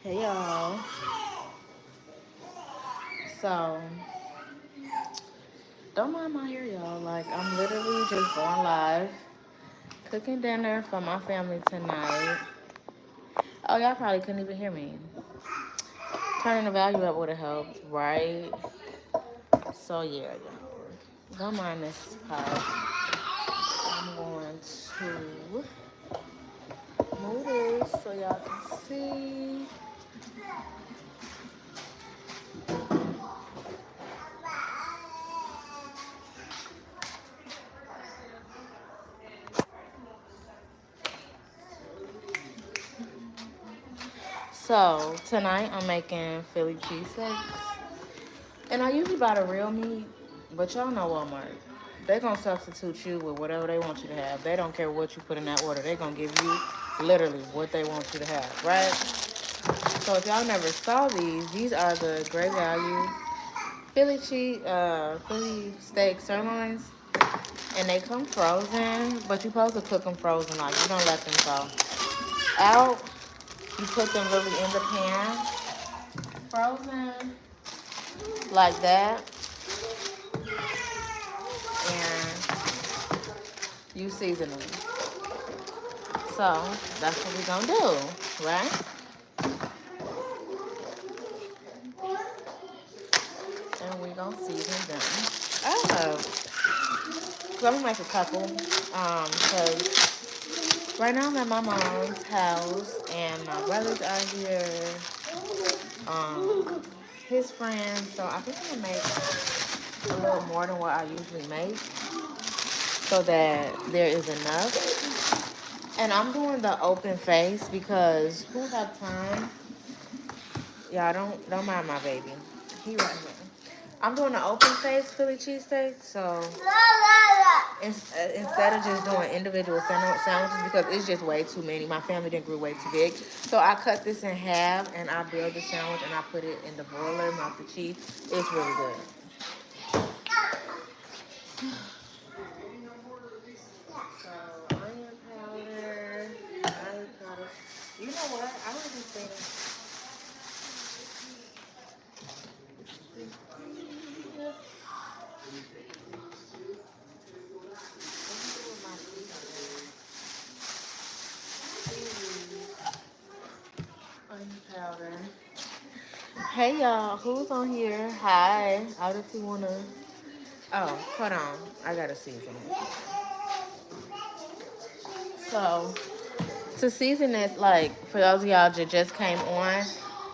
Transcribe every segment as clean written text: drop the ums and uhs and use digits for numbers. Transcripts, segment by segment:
Hey y'all. So, don't mind my hair, y'all. Like, I'm literally just going live, cooking dinner for my family tonight. Oh, y'all probably couldn't even hear me. Turning the value up would have helped, right? So, yeah, y'all. Don't mind this part. I'm going to move this so y'all can see. So, tonight I'm making Philly cheesesteaks. And I usually buy the real meat, but y'all know Walmart. They're going to substitute you with whatever they want you to have. They don't care what you put in that order. They're going to give you literally what they want you to have, right? So if y'all never saw these are the great value Philly steak sirloins. And they come frozen, but you're supposed to cook them frozen. Like, you don't let them thaw out. You put them really in the pan, frozen, like that. And you season them. So that's what we're gonna do, right? And we're gonna season them. Oh, so I'm gonna make a couple. Because right now I'm at my mom's house and my brothers are here. His friends. So I think I'm gonna make a little more than what I usually make, so that there is enough. And I'm doing the open face because who have time? Yeah, don't mind my baby. He right here. I'm doing an open face Philly cheesesteak, so instead of just doing individual sandwiches because it's just way too many. My family didn't grew way too big, so I cut this in half and I build the sandwich and I put it in the broiler, melt the cheese. It's really good. So onion powder, garlic powder. You know what? I was just thinking. Onion powder. Hey y'all, who's on here? Hi. How if you wanna? Oh, hold on. I gotta season it. So to season it, like for those of y'all that just came on,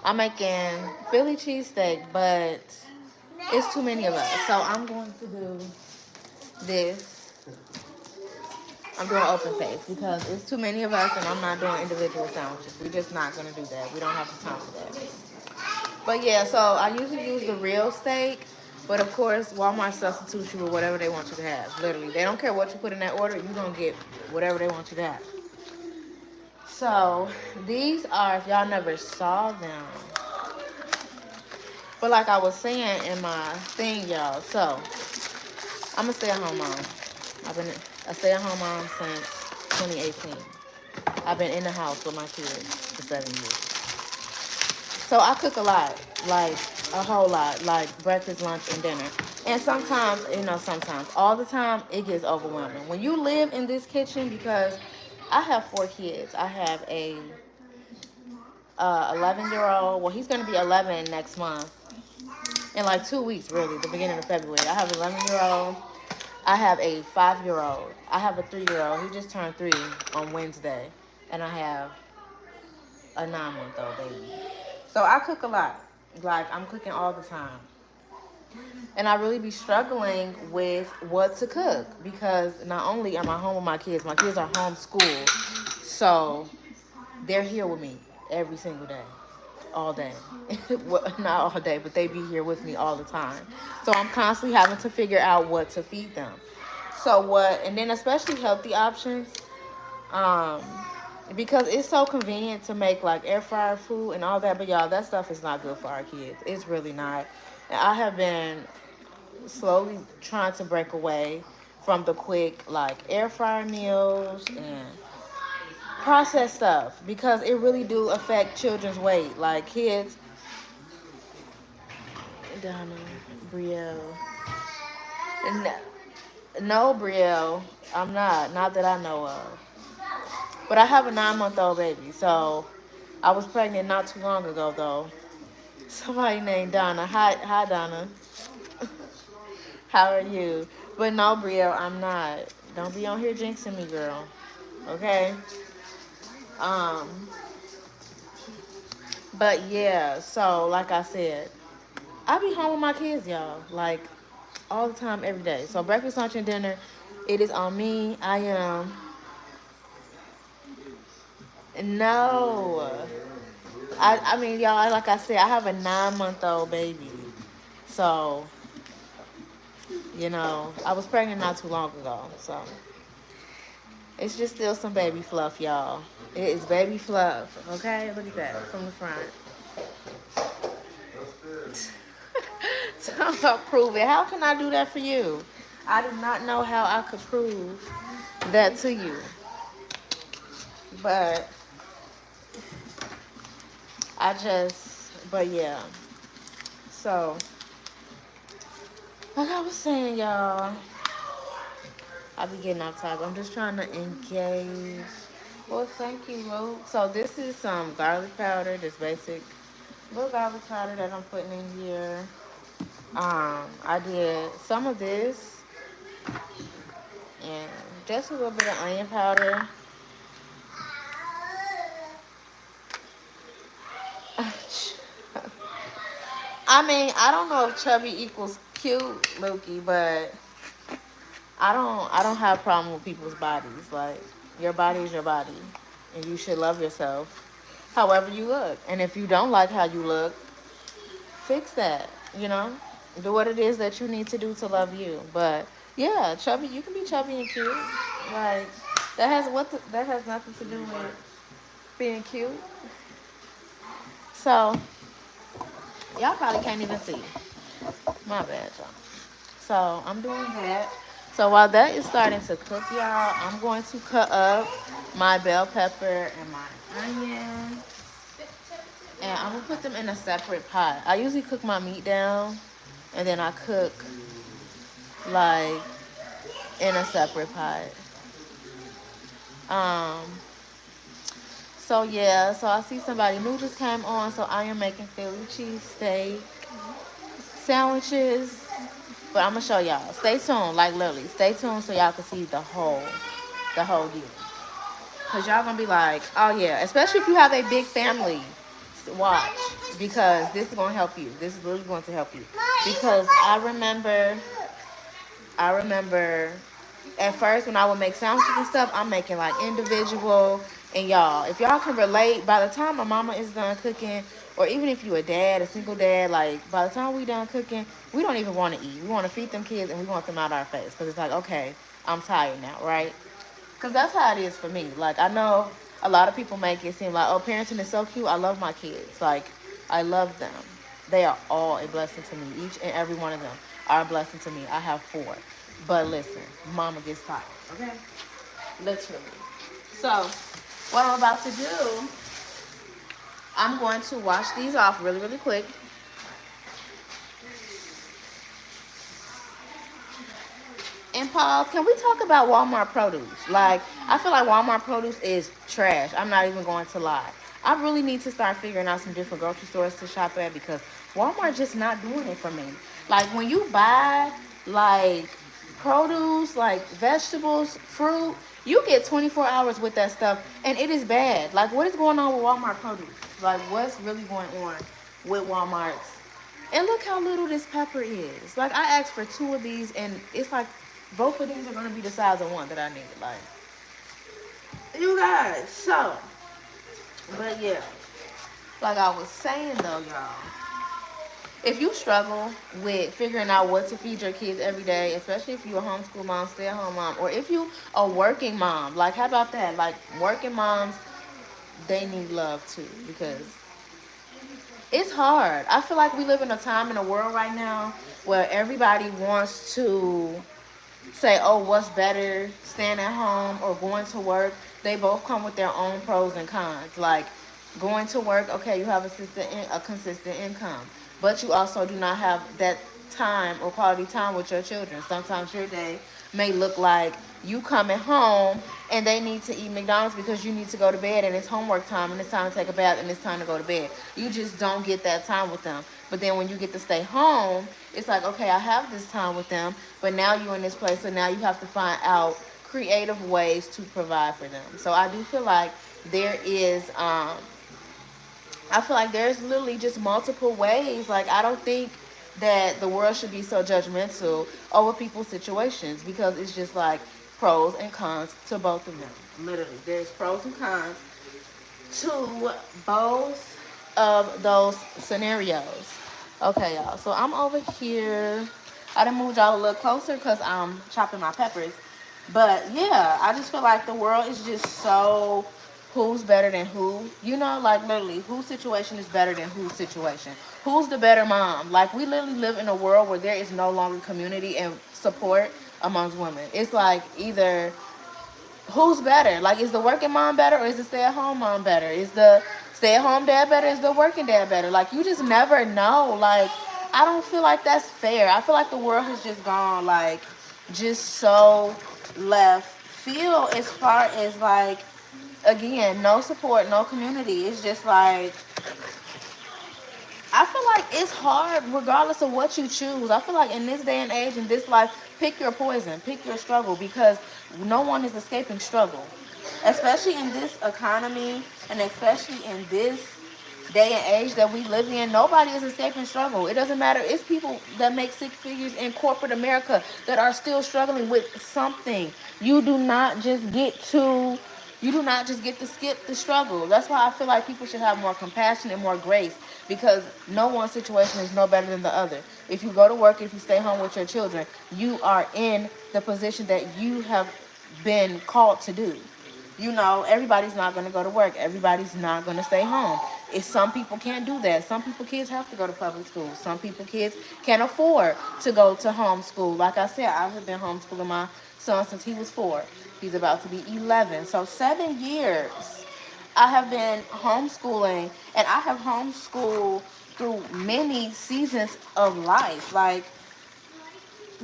I'm making Philly cheesesteak, but it's too many of us. So I'm going to do this. I'm doing open face because it's too many of us and I'm not doing individual sandwiches. We're just not gonna do that. We don't have the time for that. But yeah, so I usually use the real steak. But of course, Walmart substitutes you with whatever they want you to have. Literally, they don't care what you put in that order. You're going to get whatever they want you to have. So these are, if y'all never saw them. But like I was saying in my thing, y'all. So I'm a stay-at-home mom. I've been a stay-at-home mom since 2018. I've been in the house with my kids for 7 years. So I cook a lot, like a whole lot, like breakfast, lunch, and dinner. And sometimes, sometimes, all the time, it gets overwhelming. When you live in this kitchen, because I have 4 kids. I have a 11-year-old. Well, he's going to be 11 next month. In like 2 weeks, really, the beginning of February. I have an 11-year-old. I have a 5-year-old. I have a 3-year-old. He just turned 3 on Wednesday. And I have a 9-month-old baby. So I cook a lot. Like, I'm cooking all the time. And I really be struggling with what to cook because not only am I home with my kids are homeschooled. So they're here with me every single day, all day. Well, not all day, but they be here with me all the time. So I'm constantly having to figure out what to feed them. And then especially healthy options. Um, because it's so convenient to make like air fryer food and all that, but y'all, that stuff is not good for our kids. It's really not. And I have been slowly trying to break away from the quick like air fryer meals and processed stuff because it really do affect children's weight. Like kids, Donna, Brielle, no, no, Brielle, I'm not that I know of. But I have a 9-month-old baby, so I was pregnant not too long ago though. Somebody named Donna. Hi, Donna. How are you? But no, Brielle, I'm not. Don't be on here jinxing me, girl. Okay. Um. But yeah, so like I said, I be home with my kids, y'all. Like all the time, every day. So breakfast, lunch, and dinner, it is on me. I am. No. I mean, y'all, like I said, I have a 9-month-old baby. So, I was pregnant not too long ago. So, it's just still some baby fluff, y'all. It is baby fluff. Okay? Look at that from the front. Talk about prove it. How can I do that for you? I do not know how I could prove that to you. But but yeah. So, like I was saying, y'all, I be getting off topic. I'm just trying to engage. Well, thank you, Luke. So this is some garlic powder, this basic little garlic powder that I'm putting in here. I did some of this and just a little bit of onion powder. I mean, I don't know if chubby equals cute, Lukey, but I don't have a problem with people's bodies. Like, your body is your body, and you should love yourself however you look. And if you don't like how you look, fix that, Do what it is that you need to do to love you. But yeah, chubby, you can be chubby and cute. Like, that has nothing to do with being cute. So, y'all probably can't even see. My bad, y'all. So, I'm doing that. So, while that is starting to cook, y'all, I'm going to cut up my bell pepper and my onion. And I'm going to put them in a separate pot. I usually cook my meat down, and then I cook, like, in a separate pot. So, yeah. So, I see somebody new just came on. So, I am making Philly cheesesteak sandwiches. But I'm going to show y'all. Stay tuned. Like, literally. Stay tuned so y'all can see the whole deal. Because y'all going to be like, oh, yeah. Especially if you have a big family. Watch. Because this is going to help you. This is really going to help you. Because I remember at first when I would make sandwiches and stuff, I'm making like individual. And y'all, if y'all can relate, by the time my mama is done cooking, or even if you a single dad, like by the time we done cooking, we don't even want to eat. We want to feed them kids and we want them out our face. Because it's like, okay, I'm tired now, right? Because that's how it is for me. Like, I know a lot of people make it seem like, oh, parenting is so cute. I love my kids. Like, I love them. They are all a blessing to me. Each and every one of them are a blessing to me. I have 4. But listen, mama gets tired, okay? Literally. So, what I'm about to do, I'm going to wash these off really, really quick. And pause, can we talk about Walmart produce? Like, I feel like Walmart produce is trash. I'm not even going to lie. I really need to start figuring out some different grocery stores to shop at because Walmart just not doing it for me. Like, when you buy, like, produce, like vegetables, fruit, you get 24 hours with that stuff, and it is bad. Like, what is going on with Walmart produce? Like, what's really going on with Walmart's? And look how little this pepper is. Like, I asked for 2 of these, and it's like both of these are going to be the size of one that I need. Like, you guys, so, but yeah, like I was saying though, y'all, if you struggle with figuring out what to feed your kids every day, especially if you're a homeschool mom, stay-at-home mom, or if you a working mom, like, how about that? Like, working moms, they need love too, because it's hard. I feel like we live in a time in the world right now where everybody wants to say, oh, what's better, staying at home or going to work? they both come with their own pros and cons. Like going to work, okay, you have a consistent income, but you also do not have that time or quality time with your children. Sometimes your day may look like you coming home and they need to eat McDonald's because you need to go to bed and it's homework time and it's time to take a bath and it's time to go to bed. You just don't get that time with them. But then when you get to stay home, it's like, okay, I have this time with them, but now you're in this place, so now you have to find out creative ways to provide for them. So I do feel like there is I feel like there's literally just multiple ways. Like, I don't think that the world should be so judgmental over people's situations, because it's just like pros and cons to both of them. Literally, there's pros and cons to both of those scenarios. Okay, y'all. So I'm over here. I done moved y'all a little closer because I'm chopping my peppers. But yeah, I just feel like the world is just so who's better than who. You know, like literally, whose situation is better than whose situation. Who's the better mom? Like, we literally live in a world where there is no longer community and support amongst women. It's like either who's better? Like, is the working mom better or is the stay-at-home mom better? Is the stay-at-home dad better? Is the working dad better? Like, you just never know. Like, I don't feel like that's fair. I feel like the world has just gone, like, just so left field as far as, like, again, no support, no community. It's just like, I feel like it's hard regardless of what you choose. I feel like in this day and age, in this life, pick your poison, pick your struggle, because no one is escaping struggle. Especially in this economy and especially in this day and age that we live in, nobody is escaping struggle. It doesn't matter. It's people that make six figures in corporate America that are still struggling with something. You do not just get to skip the struggle. That's why I feel like people should have more compassion and more grace, because no one situation is no better than the other. If you go to work, if you stay home with your children, you are in the position that you have been called to do. You know, everybody's not going to go to work. Everybody's not going to stay home. Some people can't do that. Some people, kids have to go to public school. Some people, kids can't afford to go to homeschool. Like I said, I have been homeschooling my son since he was 4. He's about to be 11. So 7 years I have been homeschooling, and I have homeschooled through many seasons of life. Like,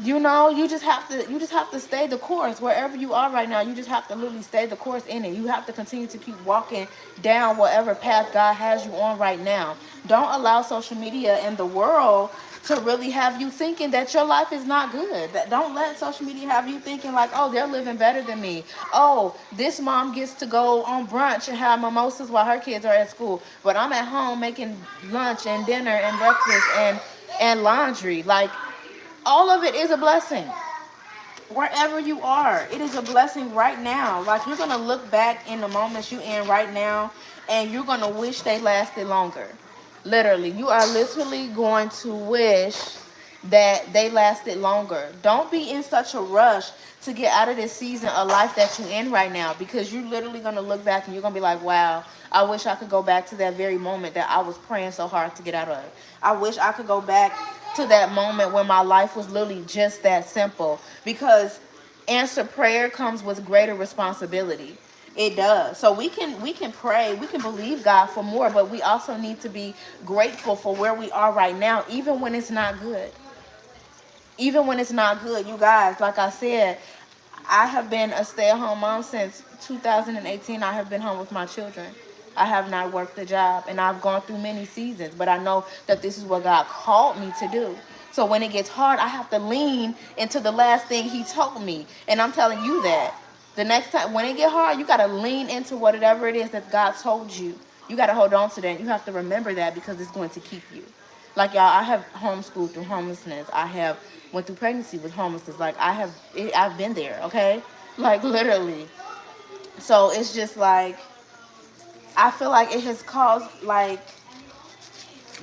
you know, you just have to stay the course wherever you are right now. You just have to literally stay the course in it. You have to continue to keep walking down whatever path God has you on right now. Don't allow social media and the world to really have you thinking that your life is not good. Don't let social media have you thinking like, oh, they're living better than me. Oh, this mom gets to go on brunch and have mimosas while her kids are at school, but I'm at home making lunch and dinner and breakfast and laundry. Like, all of it is a blessing. Wherever you are, it is a blessing right now. Like, you're going to look back in the moments you're in right now, and you're going to wish they lasted longer. Literally. You are literally going to wish that they lasted longer. Don't be in such a rush to get out of this season of life that you're in right now, because you're literally going to look back and you're going to be like, wow, I wish I could go back to that very moment that I was praying so hard to get out of. I wish I could go back to that moment when my life was literally just that simple, because answered prayer comes with greater responsibility. It does. So we can pray, we can believe God for more, but we also need to be grateful for where we are right now, even when it's not good. Even when it's not good, you guys, like I said, I have been a stay-at-home mom since 2018. I have been home with my children. I have not worked a job, and I've gone through many seasons, but I know that this is what God called me to do. So when it gets hard, I have to lean into the last thing he told me. And I'm telling you that the next time when it get hard, you got to lean into whatever it is that God told you. You got to hold on to that. You have to remember that, because it's going to keep you. Like, y'all, I have homeschooled through homelessness. I have went through pregnancy with homelessness. Like, I've been there, okay? Like, literally. So it's just like, I feel like it has caused, like,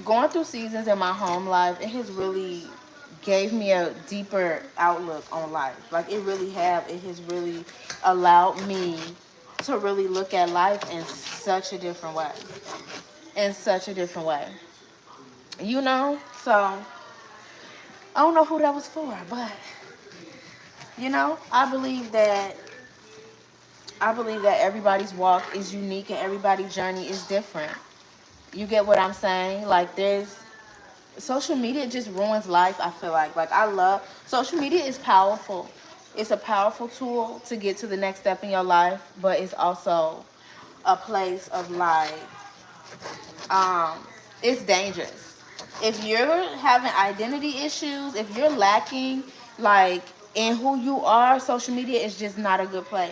going through seasons in my home life, it has really gave me a deeper outlook on life. Like, it really have. It has really allowed me to really look at life in such a different way. In such a different way. You know? So, I don't know who that was for, but, you know, I believe that I believe that everybody's walk is unique and everybody's journey is different. You get what I'm saying? Like, there's social media just ruins life. I feel like I love social media is powerful. It's a powerful tool to get to the next step in your life, but it's also a place of like um it's dangerous. If you're having identity issues, if you're lacking like in who you are, social media is just not a good place.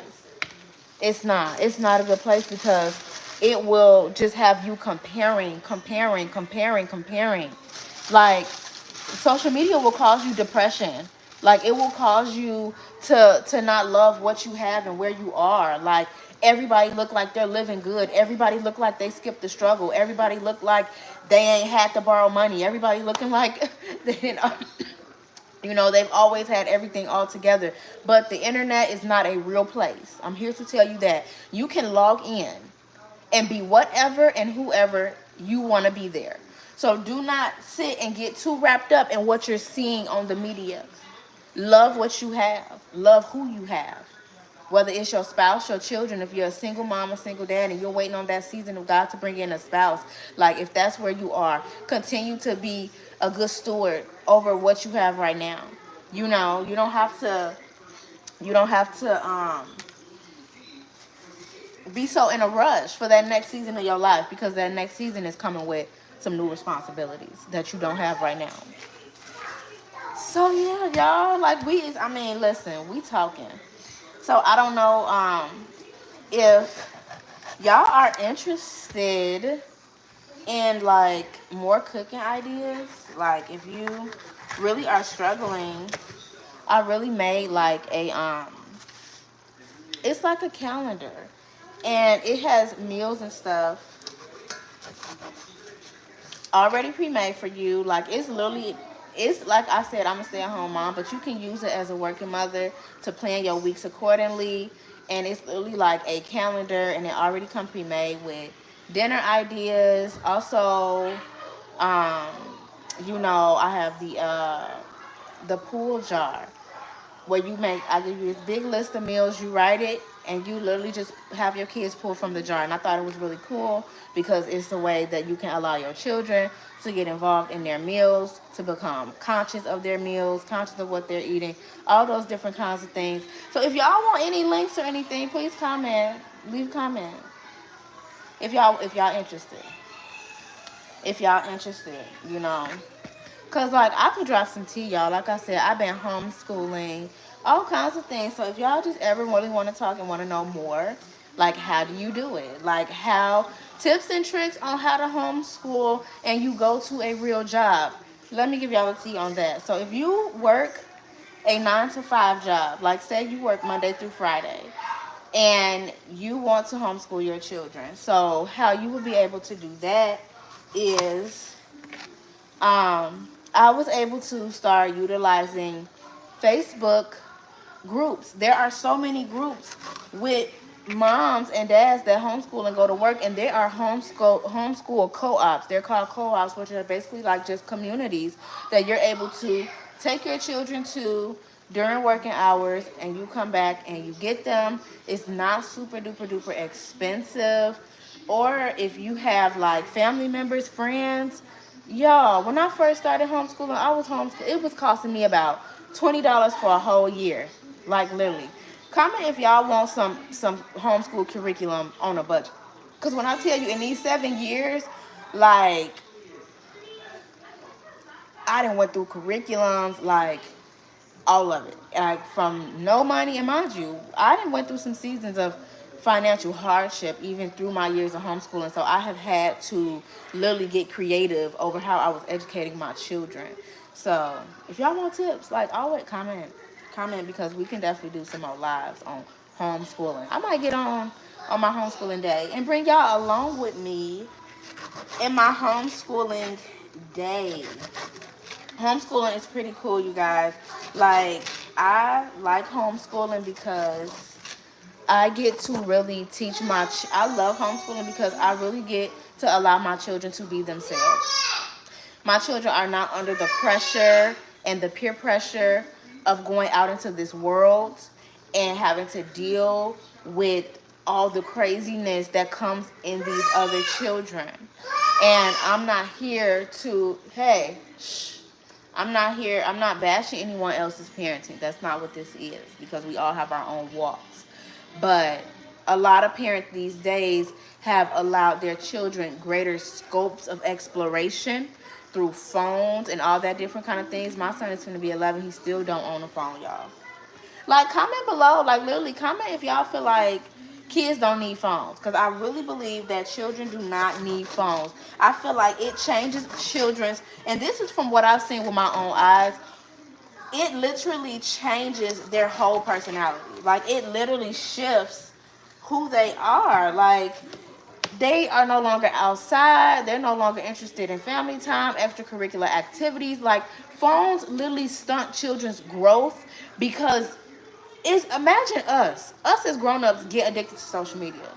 It's not a good place because it will just have you comparing. Like, social media will cause you depression. Like, it will cause you to not love what you have and where you are. Like, everybody look like they're living good. Everybody look like they skipped the struggle. Everybody look like they ain't had to borrow money. Everybody looking like they've always had everything all together. But the internet is not a real place. I'm here to tell you that you can log in and be whatever and whoever you want to be there. So do not sit and get too wrapped up in what you're seeing on the media. Love what you have. Love who you have. Whether it's your spouse, your children, if you're a single mom or single dad and you're waiting on that season of God to bring in a spouse, like if that's where you are, continue to be a good steward over what you have right now. You don't have to be so in a rush for that next season of your life, because that next season is coming with some new responsibilities that you don't have right now. So yeah, y'all, like listen, we talking. So I don't know if y'all are interested in like more cooking ideas. Like, if you really are struggling, I really made like it's like a calendar, and it has meals and stuff already pre-made for you. Like, it's like I said, I'm a stay-at-home mom, but you can use it as a working mother to plan your weeks accordingly. And it's literally like a calendar, and it already comes pre-made with dinner ideas. Also, um, I have the pool jar, where I give you this big list of meals, you write it, and you literally just have your kids pull from the jar. And I thought it was really cool because it's the way that you can allow your children to get involved in their meals, to become conscious of their meals, conscious of what they're eating, all those different kinds of things. So if y'all want any links or anything, please comment, leave a comment. If y'all interested. If y'all interested, Cause like I could drop some tea, y'all. Like I said, I've been homeschooling, all kinds of things. So if y'all just ever really want to talk and want to know more, like, how do you do it? Like, how tips and tricks on how to homeschool and you go to a real job. Let me give y'all a tea on that. So if you work a 9 to 5 job, like say you work Monday through Friday, and you want to homeschool your children, so how you will be able to do that is I was able to start utilizing Facebook groups. There are so many groups with moms and dads that homeschool and go to work, and there are homeschool co-ops. They're called co-ops, which are basically like just communities that you're able to take your children to during working hours, and you come back and you get them. It's not super duper duper expensive. Or if you have like family members, friends, y'all, when I first started homeschooling, it was costing me about $20 for a whole year. Like, literally. Comment if y'all want some homeschool curriculum on a budget. Because when I tell you, in these 7 years, like, I done went through curriculums, like, all of it. Like, from no money, and mind you, I done went through some seasons of financial hardship even through my years of homeschooling. So I have had to literally get creative over how I was educating my children. So if y'all want tips, like, always comment, because we can definitely do some more lives on homeschooling. I might get on my homeschooling day and bring y'all along with me in my homeschooling day. Homeschooling is pretty cool, you guys. Like, I like homeschooling because I get to really teach I love homeschooling because I really get to allow my children to be themselves. My children are not under the pressure and the peer pressure of going out into this world and having to deal with all the craziness that comes in these other children. And I'm not here to, hey, shh. I'm not bashing anyone else's parenting. That's not what this is, because we all have our own walks. But a lot of parents these days have allowed their children greater scopes of exploration through phones and all that different kind of things. My son is going to be 11. He still don't own a phone, y'all. Like, comment below. Like, literally, comment if y'all feel like kids don't need phones. Because I really believe that children do not need phones. I feel like it changes children's, and this is from what I've seen with my own eyes, it literally changes their whole personality. Like, it literally shifts who they are. Like, they are no longer outside. They're no longer interested in family time, extracurricular activities. Like, phones literally stunt children's growth, because imagine us as grown-ups get addicted to social media.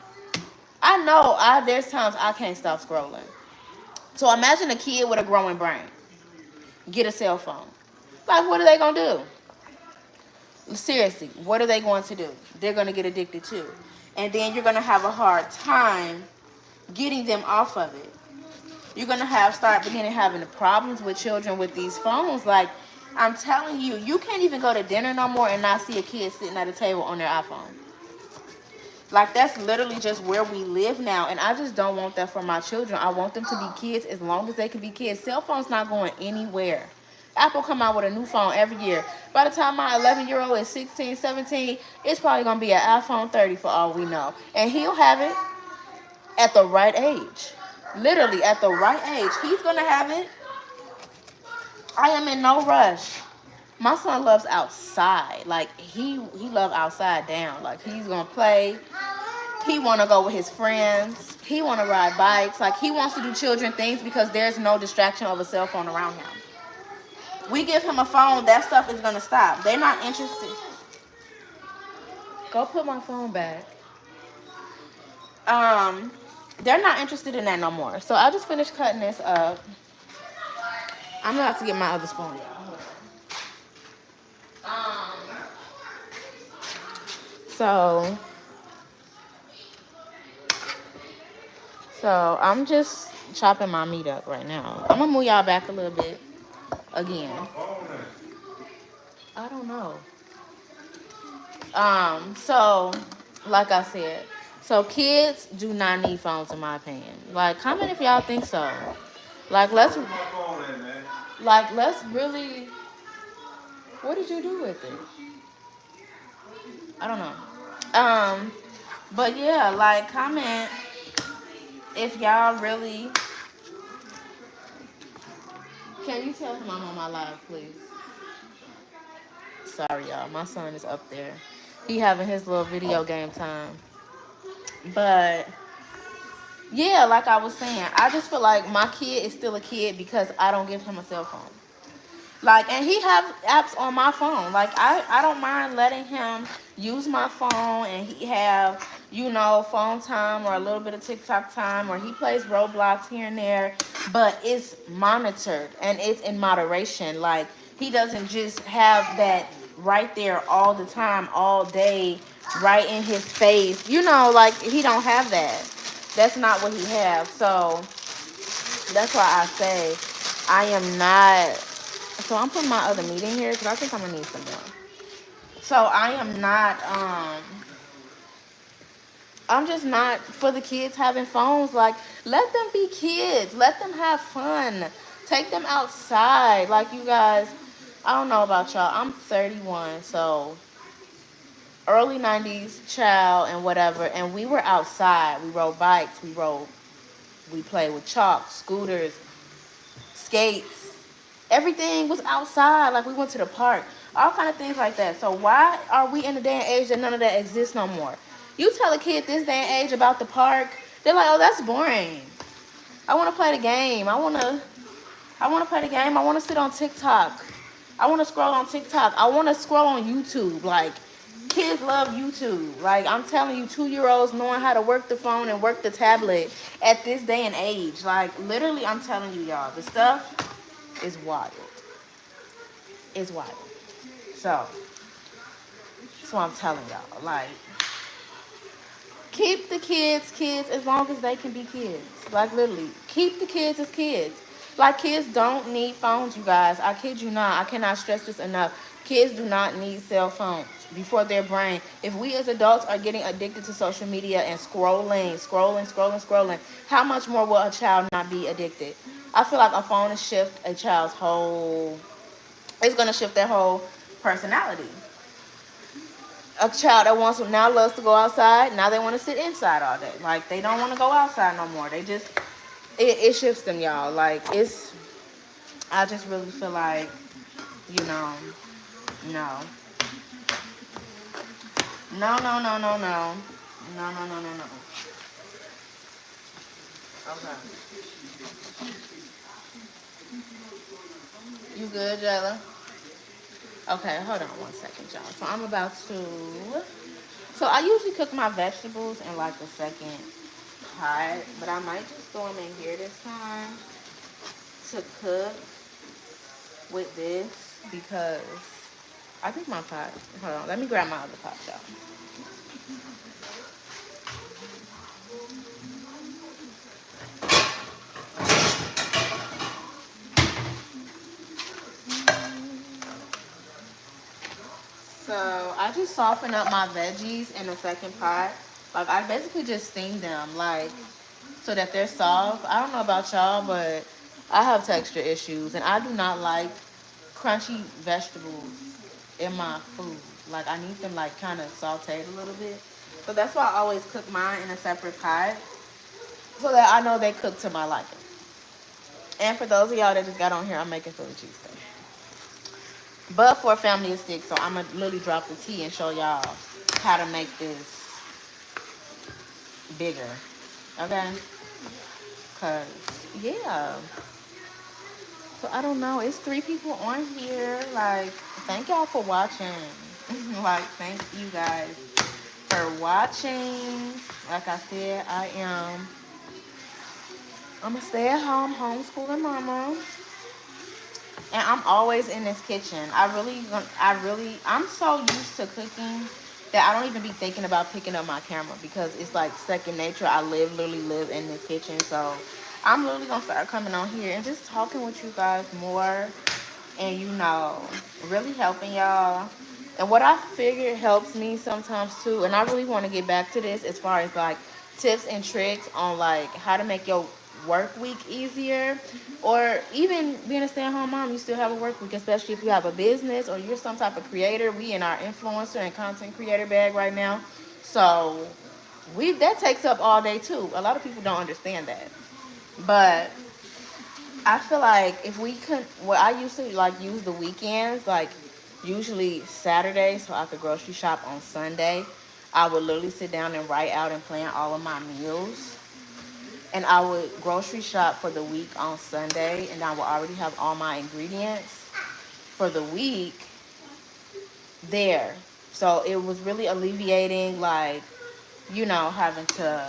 I know there's times I can't stop scrolling. So imagine a kid with a growing brain get a cell phone. Like, what are they gonna do? Seriously, what are they going to do? They're gonna get addicted too, and then you're gonna have a hard time getting them off of it. You're gonna start beginning having problems with children with these phones. Like, I'm telling you, you can't even go to dinner no more and not see a kid sitting at a table on their iPhone. Like, that's literally just where we live now, and I just don't want that for my children. I want them to be kids as long as they can be kids. Cell phone's not going anywhere. Apple come out with a new phone every year. By the time my 11-year-old is 16, 17, it's probably going to be an iPhone 30 for all we know. And he'll have it at the right age. Literally, at the right age. He's going to have it. I am in no rush. My son loves outside. Like, he loves outside down. Like, he's going to play. He want to go with his friends. He want to ride bikes. Like, he wants to do children things because there's no distraction of a cell phone around him. We give him a phone, that stuff is going to stop. They're not interested. Go put my phone back. They're not interested in that no more. So I just finished cutting this up. I'm going to have to get my other spoon, y'all. So I'm just chopping my meat up right now. I'm going to move y'all back a little bit again. I don't know. So like I said, so kids do not need phones in my opinion. Like, comment if y'all think so. Like, let's really, what did you do with it? I don't know. But yeah, like, comment if y'all really, can you tell him I'm on my live, please? Sorry, y'all. My son is up there. He having his little video game time. But yeah, like I was saying, I just feel like my kid is still a kid because I don't give him a cell phone. Like, and he have apps on my phone. Like, I don't mind letting him use my phone, and he have, you know, phone time or a little bit of TikTok time, or he plays Roblox here and there, but it's monitored and it's in moderation. Like, he doesn't just have that right there all the time, all day, right in his face. You know, like, he don't have that. That's not what he has. So that's why I say I am not. So I'm putting my other meat in here because I think I'm going to need some more. So I am not, I'm just not for the kids having phones. Like, let them be kids. Let them have fun. Take them outside. Like, you guys, I don't know about y'all. I'm 31, so early 90s child and whatever. And we were outside. We rode bikes. We played with chalk, scooters, skates. Everything was outside. Like, we went to the park. All kind of things like that. So why are we in a day and age that none of that exists no more? You tell a kid this day and age about the park, they're like, oh, that's boring. I want to play the game. I want to play the game. I want to sit on TikTok. I want to scroll on TikTok. I want to scroll on YouTube. Like, kids love YouTube. Like, I'm telling you, 2-year-olds knowing how to work the phone and work the tablet at this day and age. Like, literally, I'm telling you, y'all, the stuff is wild. It's wild. So I'm telling y'all, like, keep the kids as long as they can be kids. Like, literally, keep the kids as kids. Like, kids don't need phones, you guys. I kid you not. I cannot stress this enough. Kids do not need cell phones before their brain. If we as adults are getting addicted to social media and scrolling, how much more will a child not be addicted? I feel like a phone is shift a child's whole, it's going to shift their whole personality. A child that wants now loves to go outside, now they want to sit inside all day. Like, they don't want to go outside no more. They just, it shifts them, y'all. Like, it's, I just really feel like, you know, no. No, no, no, no, no. No, no, no, no, no. Okay. You good, Jayla? Okay, hold on one second, y'all. So I'm about to, so I usually cook my vegetables in like the second pot, but I might just throw them in here this time to cook with this because I think my pot, hold on, let me grab my other pot, y'all. So I just soften up my veggies in the second pot. Like, I basically just steam them, like, so that they're soft. I don't know about y'all, but I have texture issues, and I do not like crunchy vegetables in my food. Like, I need them, like, kind of sauteed a little bit. So that's why I always cook mine in a separate pot, so that I know they cook to my liking. And for those of y'all that just got on here, I'm making Philly cheesesteak. But for a family of six, so I'm going to literally drop the tea and show y'all how to make this bigger. Okay? Because, yeah. So, I don't know. It's 3 people on here. Like, thank y'all for watching. Like, thank you guys for watching. Like I said, I'm a stay-at-home homeschooling mama. And I'm always in this kitchen. I'm so used to cooking that I don't even be thinking about picking up my camera because it's like second nature. I literally live in this kitchen. So I'm literally going to start coming on here and just talking with you guys more and, you know, really helping y'all. And what I figure helps me sometimes too, and I really want to get back to this as far as like tips and tricks on like how to make your work week easier, or even being a stay-at-home mom, you still have a work week, especially if you have a business or you're some type of creator. We in our influencer and content creator bag right now, so that takes up all day too. A lot of people don't understand that, but I feel like if we could, well, I used to like use the weekends, like usually Saturday, so I could grocery shop on Sunday. I would literally sit down and write out and plan all of my meals. And I would grocery shop for the week on Sunday, and I would already have all my ingredients for the week there. So it was really alleviating, like, you know, having to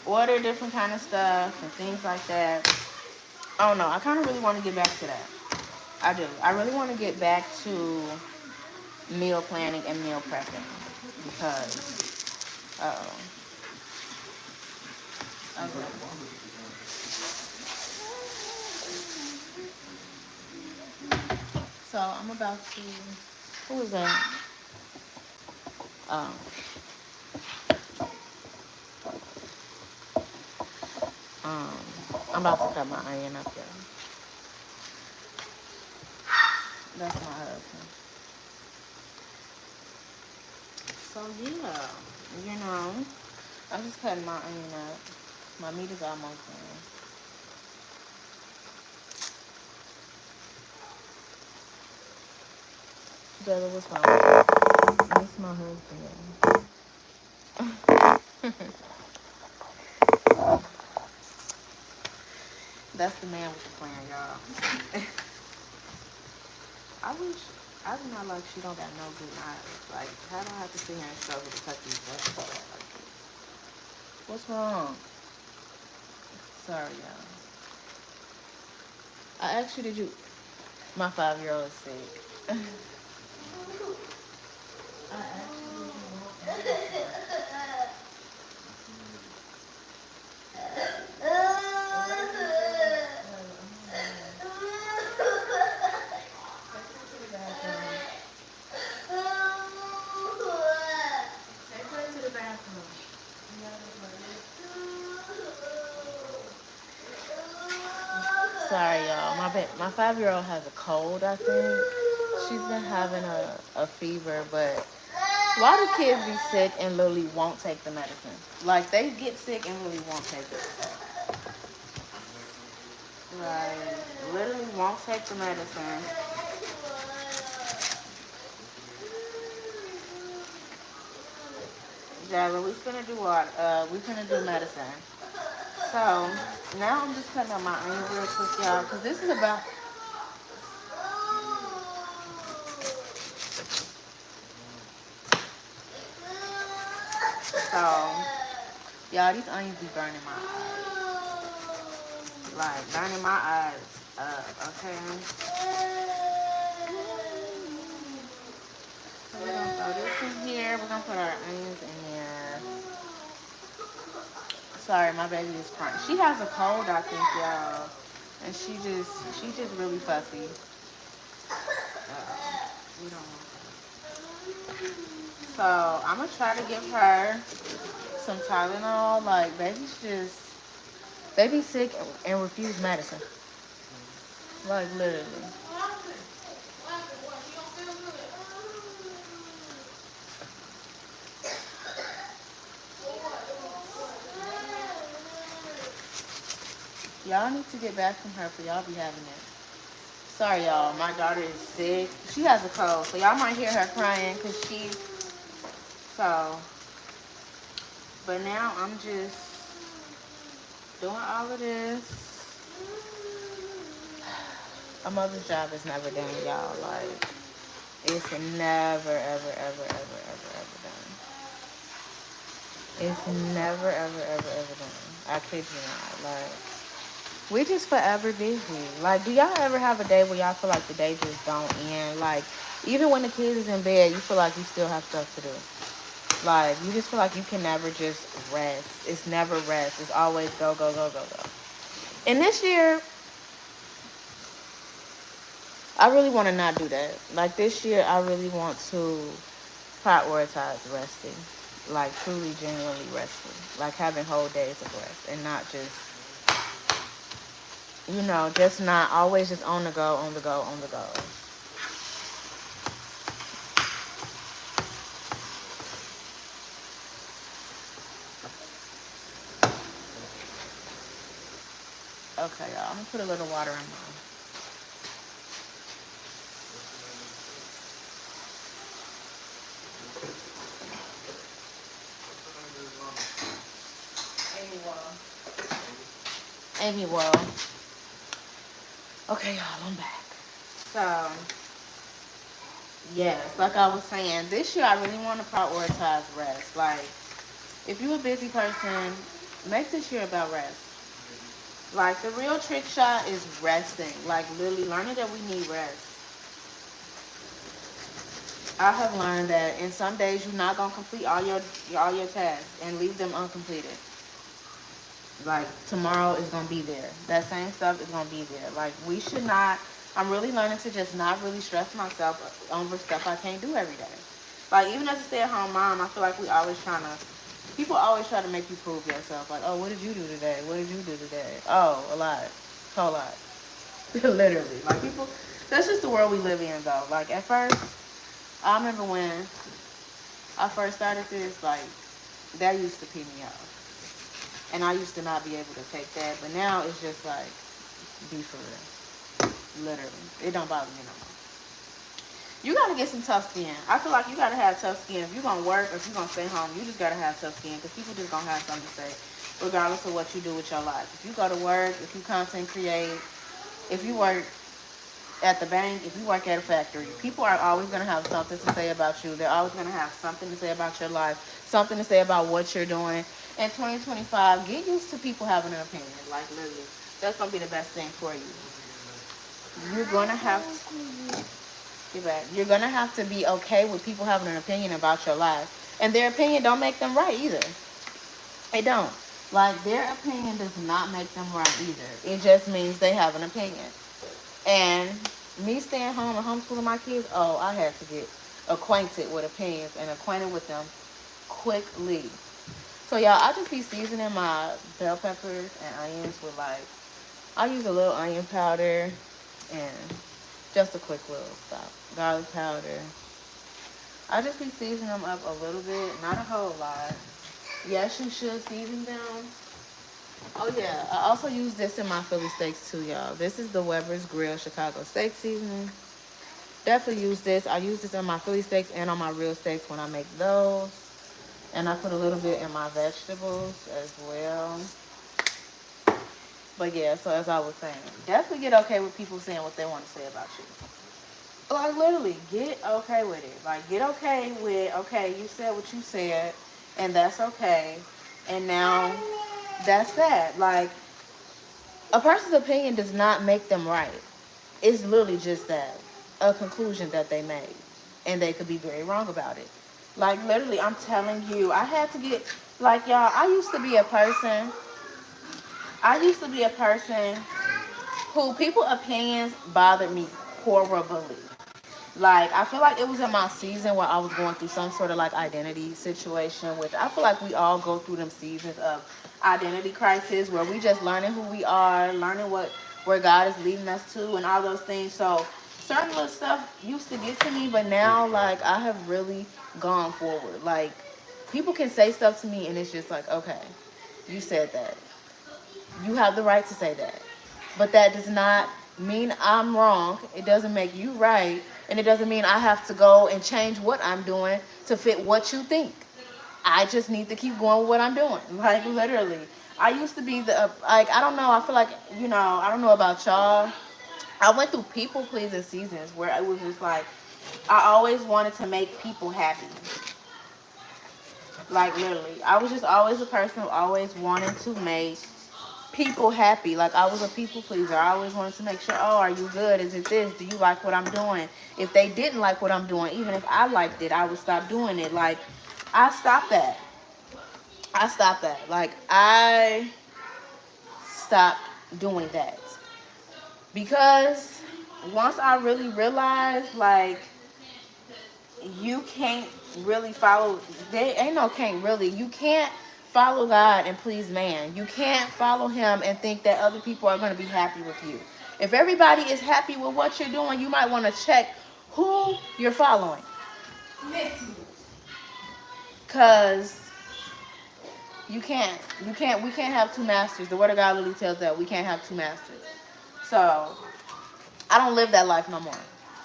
order different kind of stuff and things like that. I don't know. I kind of really want to get back to that. I do. I really want to get back to meal planning and meal prepping because, okay. So I'm about to, who is that? Um, um, I'm about to cut my onion up there. That's my husband. So yeah, you know, I'm just cutting my onion up. My meat is almost done. Jayla, what's wrong? That's my husband. That's the man with the plan, y'all. I do not like she don't got no good knives. Like, how do I have to sit here and struggle to cut these vegetables like this? What's wrong? Sorry, y'all. I actually did you. My 5-year-old is sick. Sorry, y'all. My 5-year-old has a cold, I think. She's been having a fever, but why do kids be sick and literally won't take the medicine? Like, they get sick and literally won't take it. Like, literally won't take the medicine. Java, we finna do medicine. So, now I'm just cutting up my onion real quick, y'all, because this is about... So, y'all, these onions be burning my eyes. Like, burning my eyes up, okay? So we're gonna throw this in here. We're gonna put our onions in here. Sorry, my baby is crying. She has a cold, I think, y'all. And she just really fussy. We don't want that. So, I'm gonna try to give her some Tylenol. Like, baby's sick and refuse medicine. Like, literally. Y'all need to get back from her for y'all be having it. Sorry, y'all. My daughter is sick. She has a cold, so y'all might hear her crying because so. But now I'm just doing all of this. A mother's job is never done, y'all. Like, it's never, ever, ever, ever, ever, ever done. It's never, ever, ever, ever done. I kid you not. Like, we're just forever busy. Like, do y'all ever have a day where y'all feel like the day just don't end? Like, even when the kids is in bed, you feel like you still have stuff to do. Like, you just feel like you can never just rest. It's never rest. It's always go, go, go, go, go. And this year, I really want to not do that. Like, this year, I really want to prioritize resting. Like, truly, genuinely resting. Like, having whole days of rest and not just, you know, just not always just on the go, on the go, on the go. Okay, y'all. I'm going to put a little water in mine. Amy Wall. Okay, y'all, I'm back. So, yes, like I was saying, this year I really want to prioritize rest. Like, if you're a busy person, make this year about rest. Like, the real trick shot is resting. Like, literally learning that we need rest. I have learned that in some days you're not gonna complete all your tasks and leave them uncompleted. Like, tomorrow is gonna be there. That same stuff is gonna be there. Like, we should not. I'm really learning to just not really stress myself over stuff I can't do every day. Like, even as a stay-at-home mom, I feel like people always try to make you prove yourself. Like, oh, what did you do today? What did you do today? Oh, a lot. Whole lot. Literally. Like, people, that's just the world we live in, though. Like, at first, I remember when I first started this, like, that used to pee me off. And I used to not be able to take that. But now it's just like, be for real. Literally. It don't bother me no more. You got to get some tough skin. I feel like you got to have tough skin. If you're going to work or if you're going to stay home, you just got to have tough skin. Because people just going to have something to say. Regardless of what you do with your life. If you go to work, if you content create, if you work at the bank, if you work at a factory, people are always going to have something to say about you. They're always going to have something to say about your life. Something to say about what you're doing. In 2025, get used to people having an opinion. Like, literally, that's going to be the best thing for you. You're going to have to... Get back. You're gonna have to be okay with people having an opinion about your life, and their opinion don't make them right either. It don't. Like, their opinion does not make them right either. It just means they have an opinion. And me staying home and homeschooling my kids, oh, I had to get acquainted with opinions and acquainted with them quickly. So y'all, I just be seasoning my bell peppers and onions with, like, I use a little onion powder and just a quick little stuff. Garlic powder. I just be seasoning them up a little bit, not a whole lot. Yes, you should season them. Oh yeah, I also use this in my Philly steaks too, y'all. This is the Weber's Grill Chicago steak seasoning. Definitely use this. I use this in my Philly steaks and on my real steaks when I make those. And I put a little bit in my vegetables as well. But yeah, so as I was saying, definitely get okay with people saying what they want to say about you. Like, literally, get okay with it. Like, get okay with, okay, you said what you said, and that's okay. And now, that's that. Like, a person's opinion does not make them right. It's literally just that. A conclusion that they made. And they could be very wrong about it. Like, literally, I'm telling you, I had to get, like, y'all, I used to be a person who people's opinions bothered me horribly. Like, I feel like it was in my season where I was going through some sort of, like, identity situation. Which I feel like we all go through them seasons of identity crisis where we just learning who we are, learning where God is leading us to and all those things. So, certain little stuff used to get to me, but now, like, I have really gone forward. Like, people can say stuff to me and it's just like, okay, you said that. You have the right to say that. But that does not mean I'm wrong. It doesn't make you right. And it doesn't mean I have to go and change what I'm doing to fit what you think. I just need to keep going with what I'm doing. Like, literally. I used to be I don't know. I feel like, I don't know about y'all. I went through people-pleasing seasons where it was just like, I always wanted to make people happy. Like, literally. I was just always a person who always wanted to make people happy. Like, I was a people pleaser. I always wanted to make sure, oh, are you good? Is it this? Do you like what I'm doing? If they didn't like what I'm doing, even if I liked it, I would stop doing it. Like, I stopped that. Like, I stopped doing that. Because once I really realized, like, you can't really follow, there ain't no can't really, you can't follow God and please man. You can't follow him and think that other people are going to be happy with you. If everybody is happy with what you're doing, you might want to check who you're following. Because we can't have two masters. The word of God literally tells that we can't have two masters. So, I don't live that life no more.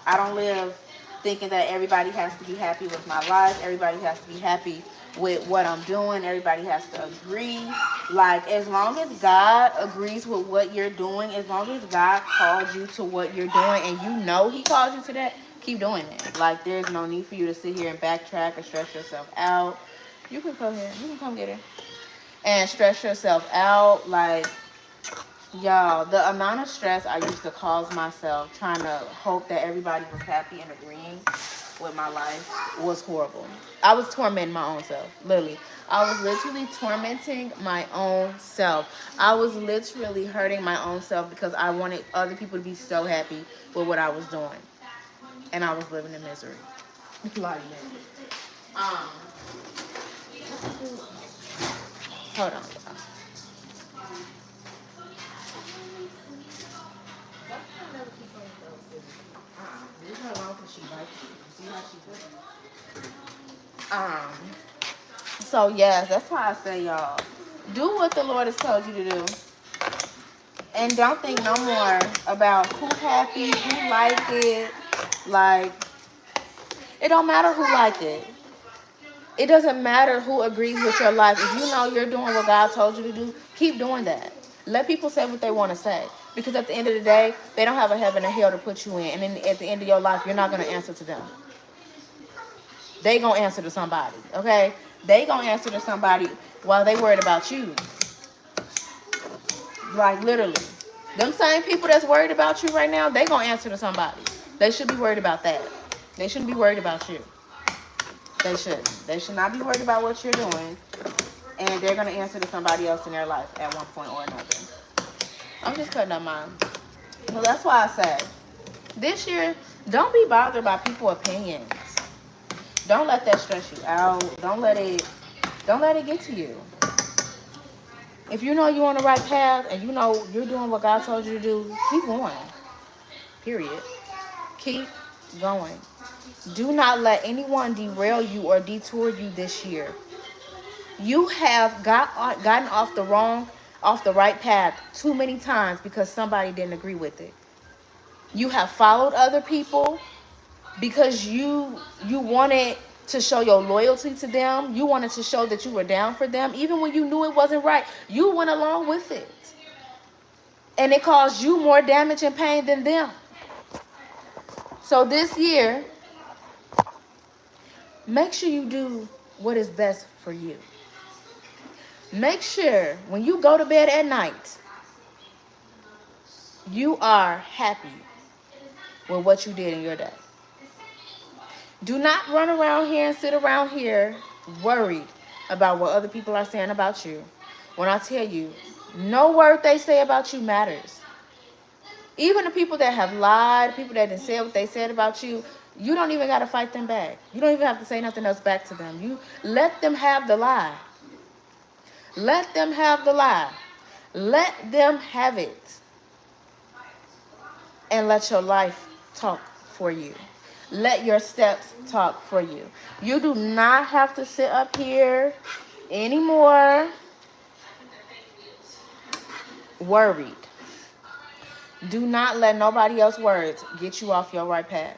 I don't live thinking that everybody has to be happy with my life. Everybody has to be happy with what I'm doing. Everybody has to agree. Like, as long as God agrees with what you're doing, as long as God called you to what you're doing and you know he called you to that, keep doing it. Like, there's no need for you to sit here and backtrack or stress yourself out. You can come here. You can come get her. And stress yourself out. Like, y'all, the amount of stress I used to cause myself trying to hope that everybody was happy and agreeing with my life was horrible. I was tormenting my own self, literally. I was literally tormenting my own self. I was literally hurting my own self because I wanted other people to be so happy with what I was doing. And I was living in misery. Like that. Hold on. So yes, that's why I say, y'all, do what the Lord has told you to do. And don't think no more about who happy, who liked it. Like, it don't matter who liked it. It doesn't matter who agrees with your life. If you know you're doing what God told you to do, keep doing that. Let people say what they want to say. Because at the end of the day, they don't have a heaven or hell to put you in. And then at the end of your life, you're not going to answer to them. They going to answer to somebody, okay? They going to answer to somebody while they worried about you. Like, literally. Them same people that's worried about you right now, they going to answer to somebody. They should be worried about that. They shouldn't be worried about you. They shouldn't. They should not be worried about what you're doing. And they're going to answer to somebody else in their life at one point or another. I'm just cutting up mine. Well, that's why I said, this year, don't be bothered by people's opinions. Don't let that stress you out. Don't let it get to you. If you know you're on the right path and you know you're doing what God told you to do, keep going. Period. Keep going. Do not let anyone derail you or detour you this year. You have gotten off the right path too many times because somebody didn't agree with it. You have followed other people because you wanted to show your loyalty to them. You wanted to show that you were down for them. Even when you knew it wasn't right, you went along with it. And it caused you more damage and pain than them. So this year, make sure you do what is best for you. Make sure when you go to bed at night, you are happy with what you did in your day. Do not run around here and sit around here worried about what other people are saying about you. When I tell you, no word they say about you matters. Even the people that have lied, people that didn't say what they said about you, you don't even got to fight them back. You don't even have to say nothing else back to them. You let them have the lie. Let them have the lie. Let them have it. And let your life talk for you. Let your steps talk for you. You do not have to sit up here anymore worried. Do not let nobody else's words get you off your right path.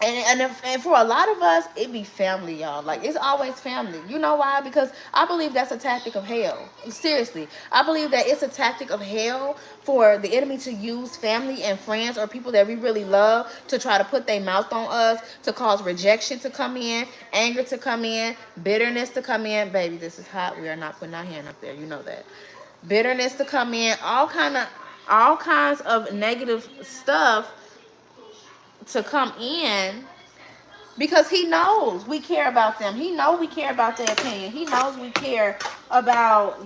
And for a lot of us, it be family, y'all. Like, it's always family. You know why? Because I believe that's a tactic of hell. Seriously. I believe that it's a tactic of hell for the enemy to use family and friends or people that we really love to try to put their mouth on us, to cause rejection to come in, anger to come in, bitterness to come in. Baby, this is hot. We are not putting our hand up there. You know that. Bitterness to come in. All kinds of negative stuff to come in, because he knows we care about them. He knows we care about their opinion. He knows we care about,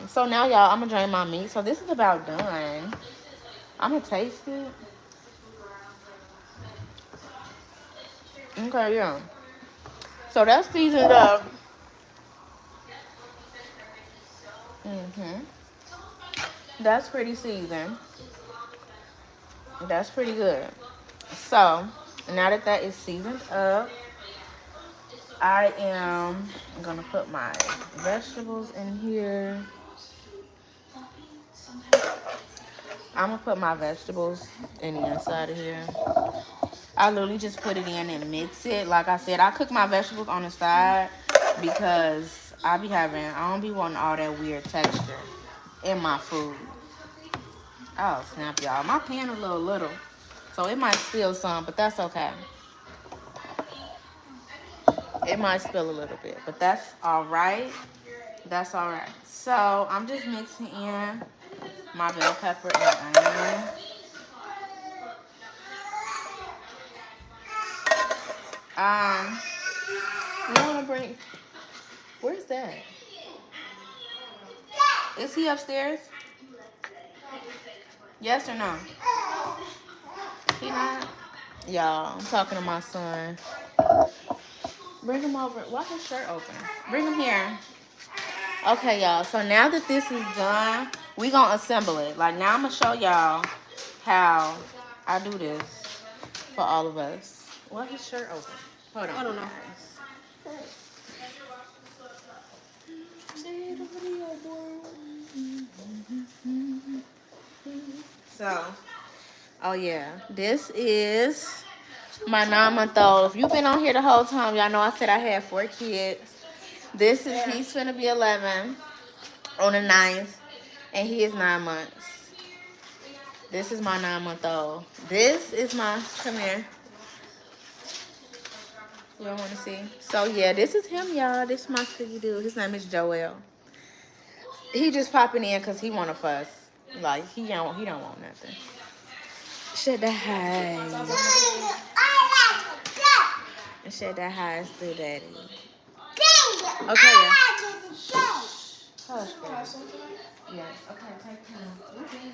so now, y'all, I'm gonna drain my meat. So this is about done. I'm gonna taste it. Okay, yeah. So that's seasoned up. That's pretty seasoned. That's pretty good. So now that is seasoned up, I am gonna put my vegetables in here. I'm gonna put my vegetables in the inside of here. I literally just put it in and mix it. Like I said, I cook my vegetables on the side because I don't be wanting all that weird texture in my food. Oh, snap, y'all. My pan a little, so it might spill some, but that's okay. It might spill a little bit, but that's all right. That's all right. So I'm just mixing in my bell pepper and onion. You want to bring... Where's that? Is he upstairs? Yes or no? He not? Y'all, I'm talking to my son. Bring him over. Why his shirt open? Bring him here. Okay, y'all. So now that this is done, we gonna assemble it. Like, now I'm gonna show y'all how I do this for all of us. Why his shirt open? Hold on. I don't know. So, oh yeah, this is my 9-month-old. If you've been on here the whole time, y'all know I said I had 4 kids. He's finna be 11 on the 9th, and he is 9 months. This is my 9-month-old. This is my, come here. You don't want to see? So yeah, this is him, y'all. This is my sticky dude. His name is Joel. He just popping in because he want to fuss. Like, he don't want nothing. Shut the highs. Shut the highs through, daddy. Okay, yeah. Hush, baby. Yes. Okay, take him. Take him.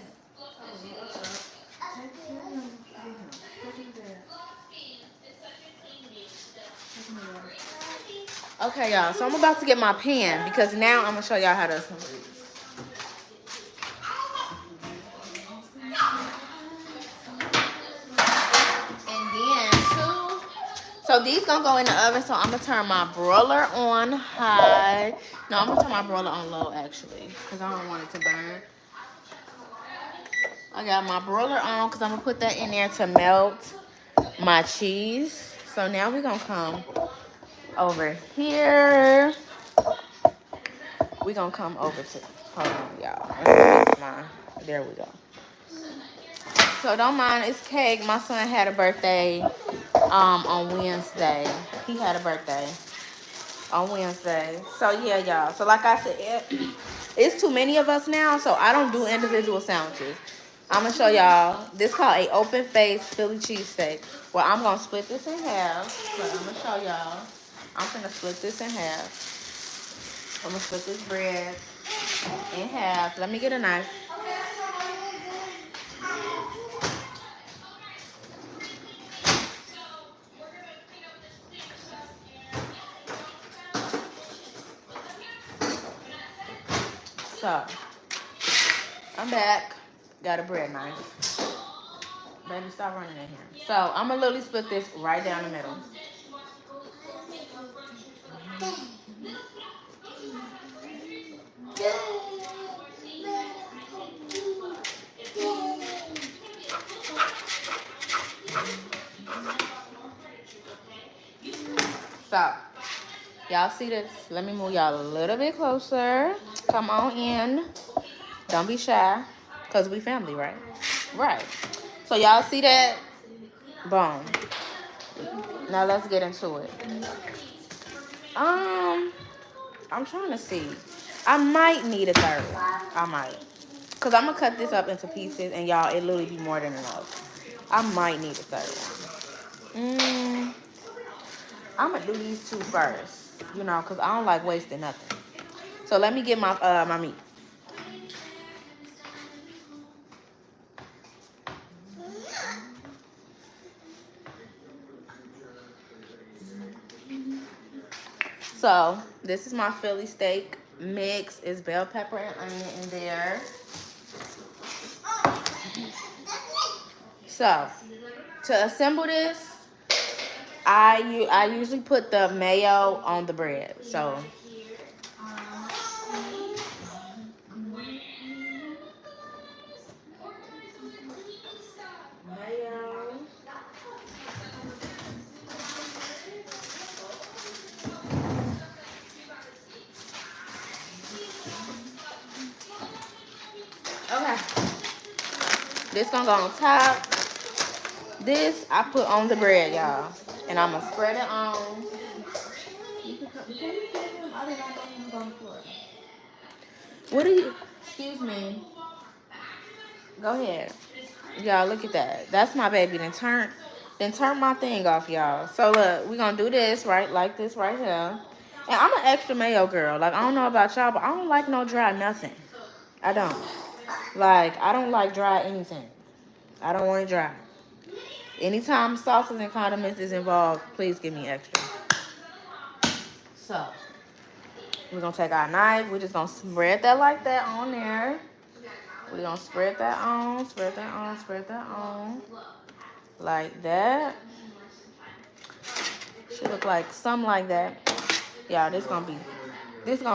Okay, y'all. So I'm about to get my pen because now I'm gonna show y'all how to. And then too. So these gonna go in the oven. So I'm gonna turn my broiler on high. No, I'm gonna turn my broiler on low actually, because I don't want it to burn. I got my broiler on because I'm gonna put that in there to melt my cheese. So now we're gonna come over here. We're gonna come over to, hold on, y'all. There we go. So don't mind, it's cake. My son had a birthday on Wednesday. He had a birthday on Wednesday. So yeah, y'all. So like I said, it's too many of us now, so I don't do individual sandwiches. I'm gonna show y'all. This called a open face Philly cheesesteak. Well, I'm gonna split this in half. But I'm gonna show y'all. I'm gonna split this in half. I'm gonna split this bread in half. Let me get a knife. So, I'm back. Got a bread knife. Baby, stop running in here. So, I'm gonna literally split this right down the middle. So, y'all see this? Let me move y'all a little bit closer. Come on in. Don't be shy, because we family, right? Right. So, y'all see that? Boom. Now, let's get into it. I'm trying to see. I might need a third one. I might. Because I'm going to cut this up into pieces, and y'all, it literally be more than enough. I might need a third one. I'm going to do these two first, you know, because I don't like wasting nothing. So let me get my my meat. So this is my Philly steak mix. It's bell pepper and onion in there. So to assemble this, I usually put the mayo on the bread. So mayo. Okay. This gonna go on top. This I put on the bread, y'all. And I'm gonna spread it on. What do you, excuse me. Go ahead. Y'all, look at that. That's my baby. Then turn my thing off, y'all. So look, we're gonna do this, right? Like this right here. And I'm an extra mayo girl. Like, I don't know about y'all, but I don't like no dry nothing. I don't. Like, I don't like dry anything. I don't want it dry. Anytime sauces and condiments is involved, please give me extra. So, we're going to take our knife. We're just going to spread that like that on there. We're going to spread that on, spread that on, spread that on. Like that. Should look like something like that. Y'all, this gonna